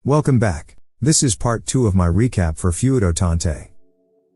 Welcome back. This is part 2 of my recap for Feudo Tante.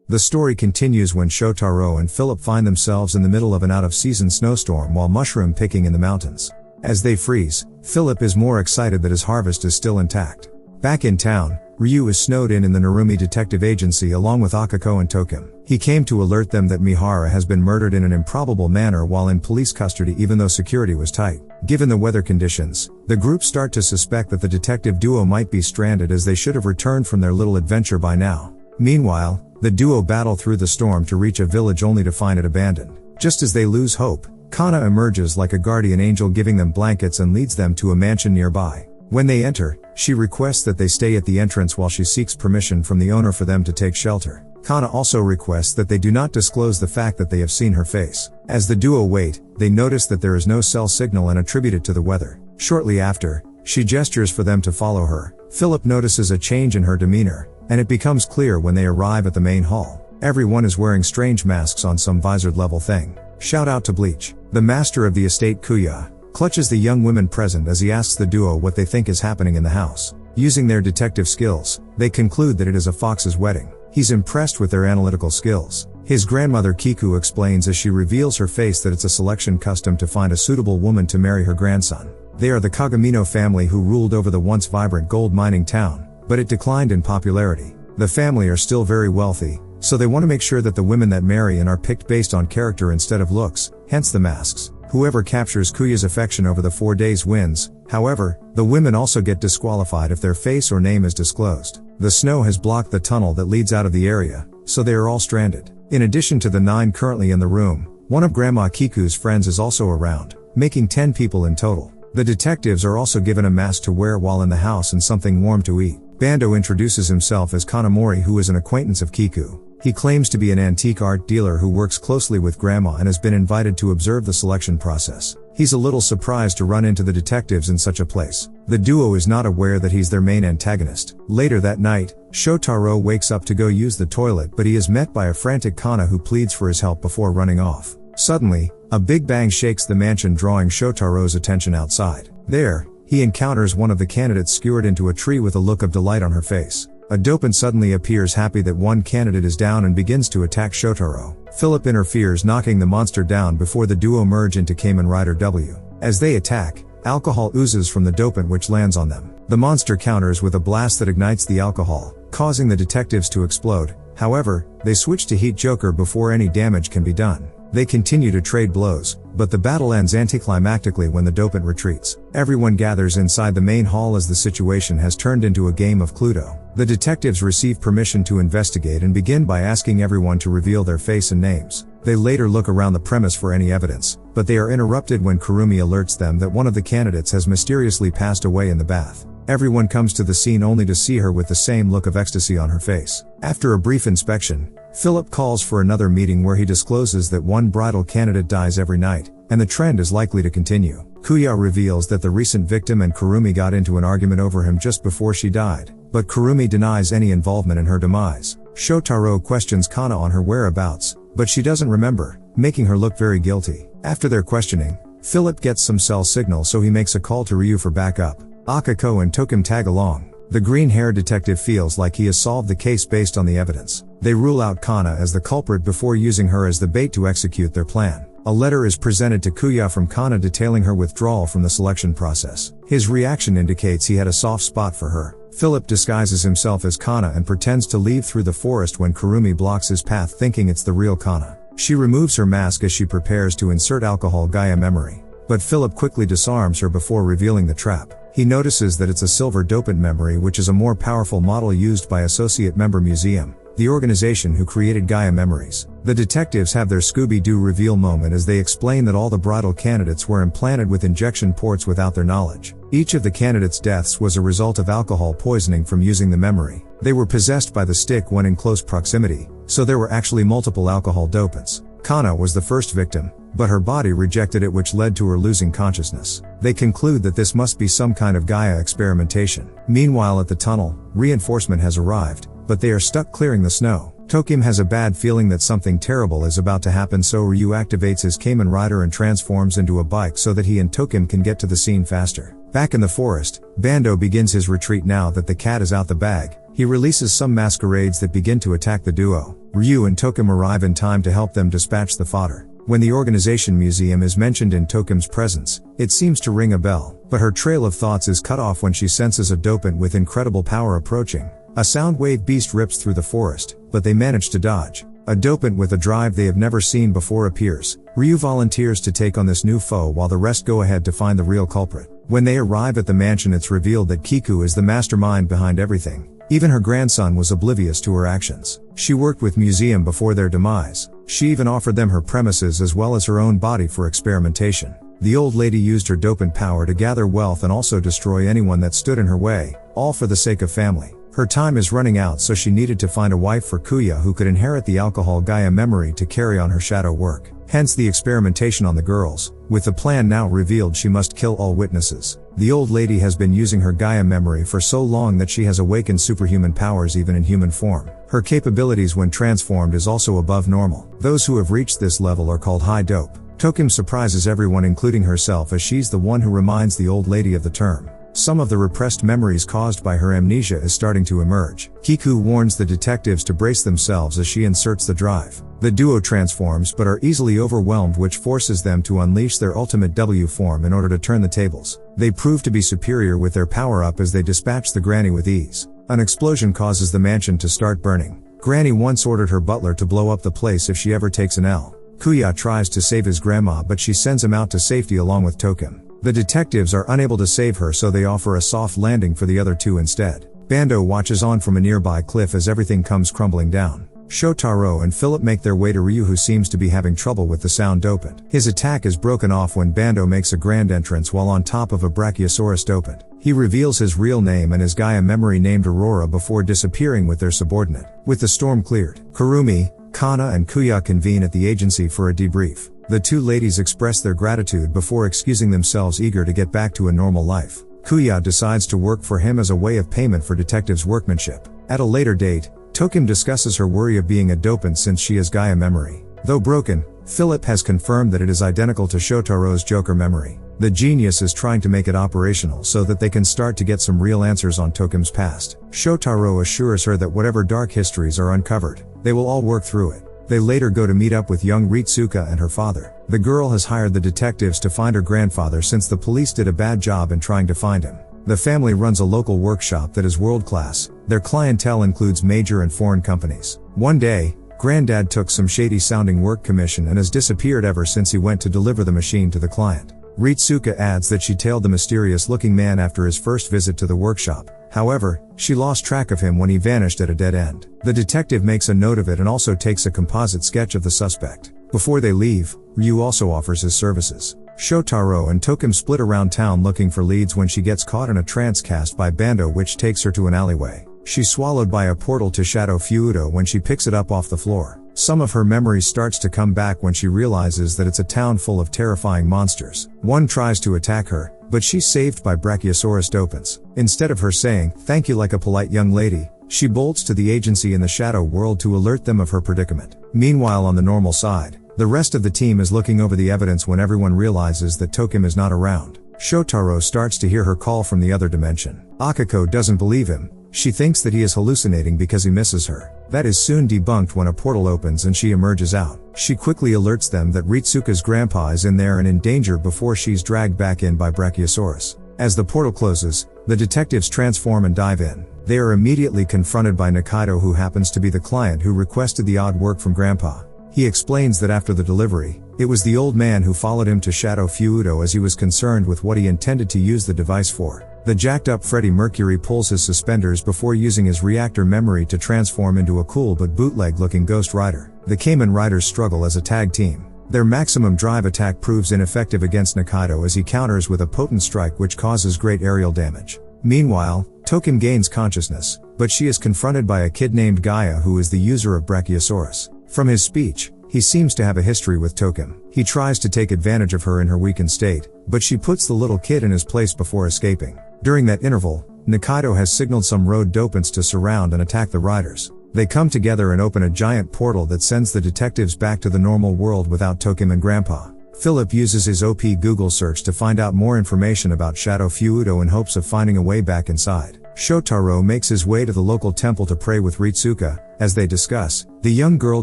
The story continues when Shotaro and Philip find themselves in the middle of an out-of-season snowstorm while mushroom picking in the mountains. As they freeze, Philip is more excited that his harvest is still intact. Back in town, Ryu is snowed in the Narumi Detective Agency along with Akako and Tokim. He came to alert them that Mihara has been murdered in an improbable manner while in police custody even though security was tight. Given the weather conditions, the group start to suspect that the detective duo might be stranded as they should have returned from their little adventure by now. Meanwhile, the duo battle through the storm to reach a village only to find it abandoned. Just as they lose hope, Kana emerges like a guardian angel giving them blankets and leads them to a mansion nearby. When they enter, she requests that they stay at the entrance while she seeks permission from the owner for them to take shelter. Kana also requests that they do not disclose the fact that they have seen her face. As the duo wait, they notice that there is no cell signal and attribute it to the weather. Shortly after, she gestures for them to follow her. Philip notices a change in her demeanor, and it becomes clear when they arrive at the main hall. Everyone is wearing strange masks on some visored level thing. Shout out to Bleach. The master of the estate Kuya clutches the young women present as he asks the duo what they think is happening in the house. Using their detective skills, they conclude that it is a fox's wedding. He's impressed with their analytical skills. His grandmother Kiku explains as she reveals her face that it's a selection custom to find a suitable woman to marry her grandson. They are the Kagamino family who ruled over the once vibrant gold mining town, but it declined in popularity. The family are still very wealthy, so they want to make sure that the women that marry are picked based on character instead of looks, hence the masks. Whoever captures Kuya's affection over the 4 days wins. However, the women also get disqualified if their face or name is disclosed. The snow has blocked the tunnel that leads out of the area, so they are all stranded. In addition to the 9 currently in the room, one of Grandma Kiku's friends is also around, making 10 people in total. The detectives are also given a mask to wear while in the house and something warm to eat. Bando introduces himself as Kanamori, who is an acquaintance of Kiku. He claims to be an antique art dealer who works closely with Grandma and has been invited to observe the selection process. He's a little surprised to run into the detectives in such a place. The duo is not aware that he's their main antagonist. Later that night, Shotaro wakes up to go use the toilet, but he is met by a frantic Kana who pleads for his help before running off. Suddenly, a big bang shakes the mansion, drawing Shotaro's attention outside. There, he encounters one of the candidates skewered into a tree with a look of delight on her face. A dopant suddenly appears happy that one candidate is down and begins to attack Shotaro. Philip interferes, knocking the monster down before the duo merge into Kamen Rider W. As they attack, alcohol oozes from the dopant which lands on them. The monster counters with a blast that ignites the alcohol, causing the detectives to explode. However, they switch to Heat Joker before any damage can be done. They continue to trade blows, but the battle ends anticlimactically when the dopant retreats. Everyone gathers inside the main hall as the situation has turned into a game of Cluedo. The detectives receive permission to investigate and begin by asking everyone to reveal their face and names. They later look around the premise for any evidence, but they are interrupted when Kurumi alerts them that one of the candidates has mysteriously passed away in the bath. Everyone comes to the scene only to see her with the same look of ecstasy on her face. After a brief inspection, Philip calls for another meeting where he discloses that one bridal candidate dies every night, and the trend is likely to continue. Kuya reveals that the recent victim and Kurumi got into an argument over him just before she died, but Kurumi denies any involvement in her demise. Shotaro questions Kana on her whereabouts, but she doesn't remember, making her look very guilty. After their questioning, Philip gets some cell signal, so he makes a call to Ryu for backup. Akako and Tokim tag along. The green-haired detective feels like he has solved the case based on the evidence. They rule out Kana as the culprit before using her as the bait to execute their plan. A letter is presented to Kuya from Kana detailing her withdrawal from the selection process. His reaction indicates he had a soft spot for her. Philip disguises himself as Kana and pretends to leave through the forest when Kurumi blocks his path, thinking it's the real Kana. She removes her mask as she prepares to insert alcohol Gaia memory, but Philip quickly disarms her before revealing the trap. He notices that it's a silver dopant memory, which is a more powerful model used by Associate Member Museum, the organization who created Gaia Memories. The detectives have their Scooby-Doo reveal moment as they explain that all the bridal candidates were implanted with injection ports without their knowledge. Each of the candidates' deaths was a result of alcohol poisoning from using the memory. They were possessed by the stick when in close proximity, so there were actually multiple alcohol dopants. Kana was the first victim, but her body rejected it, which led to her losing consciousness. They conclude that this must be some kind of Gaia experimentation. Meanwhile at the tunnel, reinforcement has arrived, but they are stuck clearing the snow. Tokim has a bad feeling that something terrible is about to happen, so Ryu activates his Kamen Rider and transforms into a bike so that he and Tokim can get to the scene faster. Back in the forest, Bando begins his retreat now that the cat is out the bag. He releases some masquerades that begin to attack the duo. Ryu and Tokim arrive in time to help them dispatch the fodder. When the organization museum is mentioned in Tokim's presence, it seems to ring a bell, but her trail of thoughts is cut off when she senses a dopant with incredible power approaching. A sound wave beast rips through the forest, but they manage to dodge. A dopant with a drive they have never seen before appears. Ryu volunteers to take on this new foe while the rest go ahead to find the real culprit. When they arrive at the mansion, it's revealed that Kiku is the mastermind behind everything. Even her grandson was oblivious to her actions. She worked with museum before their demise. She even offered them her premises as well as her own body for experimentation. The old lady used her dopant power to gather wealth and also destroy anyone that stood in her way, all for the sake of family. Her time is running out, so she needed to find a wife for Kuya who could inherit the alcohol Gaia memory to carry on her shadow work. Hence the experimentation on the girls. With the plan now revealed, she must kill all witnesses. The old lady has been using her Gaia memory for so long that she has awakened superhuman powers even in human form. Her capabilities when transformed is also above normal. Those who have reached this level are called high dope. Tokim surprises everyone including herself as she's the one who reminds the old lady of the term. Some of the repressed memories caused by her amnesia is starting to emerge. Kiku warns the detectives to brace themselves as she inserts the drive. The duo transforms but are easily overwhelmed, which forces them to unleash their ultimate W form in order to turn the tables. They prove to be superior with their power-up as they dispatch the granny with ease. An explosion causes the mansion to start burning. Granny once ordered her butler to blow up the place if she ever takes an L. Kuya tries to save his grandma, but she sends him out to safety along with Tokim. The detectives are unable to save her, so they offer a soft landing for the other two instead. Bando watches on from a nearby cliff as everything comes crumbling down. Shotaro and Philip make their way to Ryu, who seems to be having trouble with the sound dopant. His attack is broken off when Bando makes a grand entrance while on top of a Brachiosaurus dopant. He reveals his real name and his Gaia memory named Aurora before disappearing with their subordinate. With the storm cleared, Kurumi, Kana and Kuya convene at the agency for a debrief. The two ladies express their gratitude before excusing themselves, eager to get back to a normal life. Kuya decides to work for him as a way of payment for detectives' workmanship. At a later date, Tokim discusses her worry of being a dopant since she has Gaia memory. Though broken, Philip has confirmed that it is identical to Shotaro's Joker memory. The genius is trying to make it operational so that they can start to get some real answers on Tokim's past. Shotaro assures her that whatever dark histories are uncovered, they will all work through it. They later go to meet up with young Ritsuka and her father. The girl has hired the detectives to find her grandfather since the police did a bad job in trying to find him. The family runs a local workshop that is world-class. Their clientele includes major and foreign companies. One day, Granddad took some shady-sounding work commission and has disappeared ever since he went to deliver the machine to the client. Ritsuka adds that she tailed the mysterious-looking man after his first visit to the workshop. However, she lost track of him when he vanished at a dead end. The detective makes a note of it and also takes a composite sketch of the suspect. Before they leave, Ryu also offers his services. Shotaro and Tokim split around town looking for leads when she gets caught in a trance cast by Bando, which takes her to an alleyway. She's swallowed by a portal to Shadow Feudo when she picks it up off the floor. Some of her memory starts to come back when she realizes that it's a town full of terrifying monsters. One tries to attack her, but she's saved by Brachiosaurus dopants. Instead of her saying, "Thank you," like a polite young lady, she bolts to the agency in the shadow world to alert them of her predicament. Meanwhile, on the normal side, the rest of the team is looking over the evidence when everyone realizes that Tokim is not around. Shotaro starts to hear her call from the other dimension. Akiko doesn't believe him. She thinks that he is hallucinating because he misses her. That is soon debunked when a portal opens and she emerges out. She quickly alerts them that Ritsuka's grandpa is in there and in danger before she's dragged back in by Brachiosaurus. As the portal closes, the detectives transform and dive in. They are immediately confronted by Nikaido, who happens to be the client who requested the odd work from Grandpa. He explains that after the delivery, it was the old man who followed him to Shadow Feudo as he was concerned with what he intended to use the device for. The jacked-up Freddie Mercury pulls his suspenders before using his reactor memory to transform into a cool but bootleg-looking Ghost Rider. The Kamen Riders struggle as a tag team. Their maximum drive attack proves ineffective against Nikaido as he counters with a potent strike which causes great aerial damage. Meanwhile, Tokim gains consciousness, but she is confronted by a kid named Gaia who is the user of Brachiosaurus. From his speech, he seems to have a history with Tokim. He tries to take advantage of her in her weakened state, but she puts the little kid in his place before escaping. During that interval, Nikaido has signaled some road dopants to surround and attack the riders. They come together and open a giant portal that sends the detectives back to the normal world without Tokim and Grandpa. Philip uses his OP Google search to find out more information about Shadow Feudo in hopes of finding a way back inside. Shotaro makes his way to the local temple to pray with Ritsuka. As they discuss, the young girl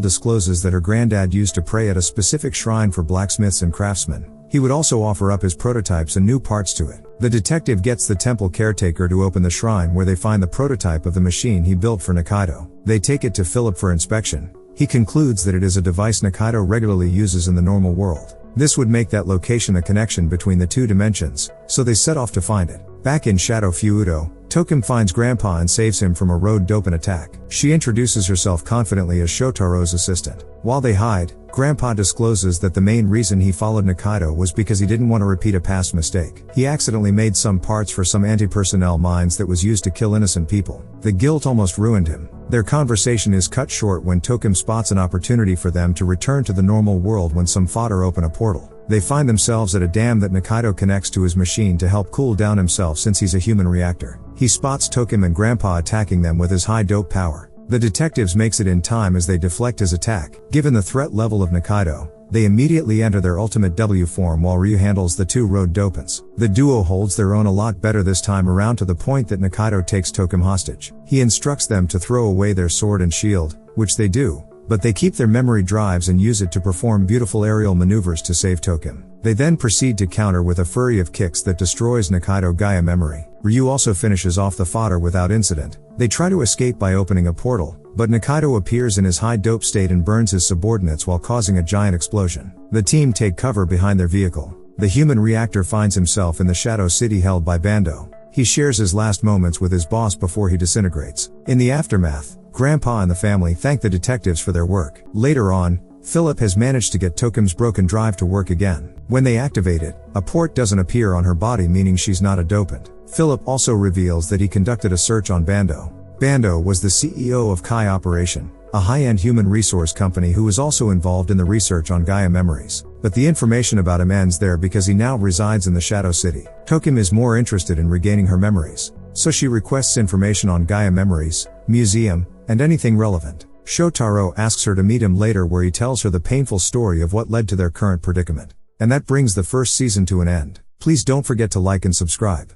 discloses that her granddad used to pray at a specific shrine for blacksmiths and craftsmen. He would also offer up his prototypes and new parts to it. The detective gets the temple caretaker to open the shrine, where they find the prototype of the machine he built for Nikaido. They take it to Philip for inspection. He concludes that it is a device Nikaido regularly uses in the normal world. This would make that location a connection between the two dimensions, so they set off to find it. Back in Shadow Feudo, Tokim finds Grandpa and saves him from a road Dopen attack. She introduces herself confidently as Shotaro's assistant. While they hide, Grandpa discloses that the main reason he followed Nikaido was because he didn't want to repeat a past mistake. He accidentally made some parts for some anti-personnel mines that was used to kill innocent people. The guilt almost ruined him. Their conversation is cut short when Tokim spots an opportunity for them to return to the normal world when some fodder open a portal. They find themselves at a dam that Nikaido connects to his machine to help cool down himself since he's a human reactor. He spots Tokim and Grandpa attacking them with his high dope power. The detectives makes it in time as they deflect his attack. Given the threat level of Nikaido, they immediately enter their ultimate W form while Ryu handles the two road dopants. The duo holds their own a lot better this time around, to the point that Nikaido takes Tokim hostage. He instructs them to throw away their sword and shield, which they do, but they keep their memory drives and use it to perform beautiful aerial maneuvers to save Tokim. They then proceed to counter with a flurry of kicks that destroys Nikaido Gaia memory. Ryu also finishes off the fodder without incident. They try to escape by opening a portal, but Nikaido appears in his high dope state and burns his subordinates while causing a giant explosion. The team take cover behind their vehicle. The human reactor finds himself in the Shadow City held by Bando. He shares his last moments with his boss before he disintegrates. In the aftermath, Grandpa and the family thank the detectives for their work. Later on, Philip has managed to get Tokim's broken drive to work again. When they activate it, a port doesn't appear on her body, meaning she's not a dopant. Philip also reveals that he conducted a search on Bando. Bando was the CEO of Kai Operation, a high-end human resource company who was also involved in the research on Gaia memories. But the information about him ends there because he now resides in the Shadow City. Tokim is more interested in regaining her memories, so she requests information on Gaia memories, museum, and anything relevant. Shotaro asks her to meet him later, where he tells her the painful story of what led to their current predicament. And that brings the first season to an end. Please don't forget to like and subscribe.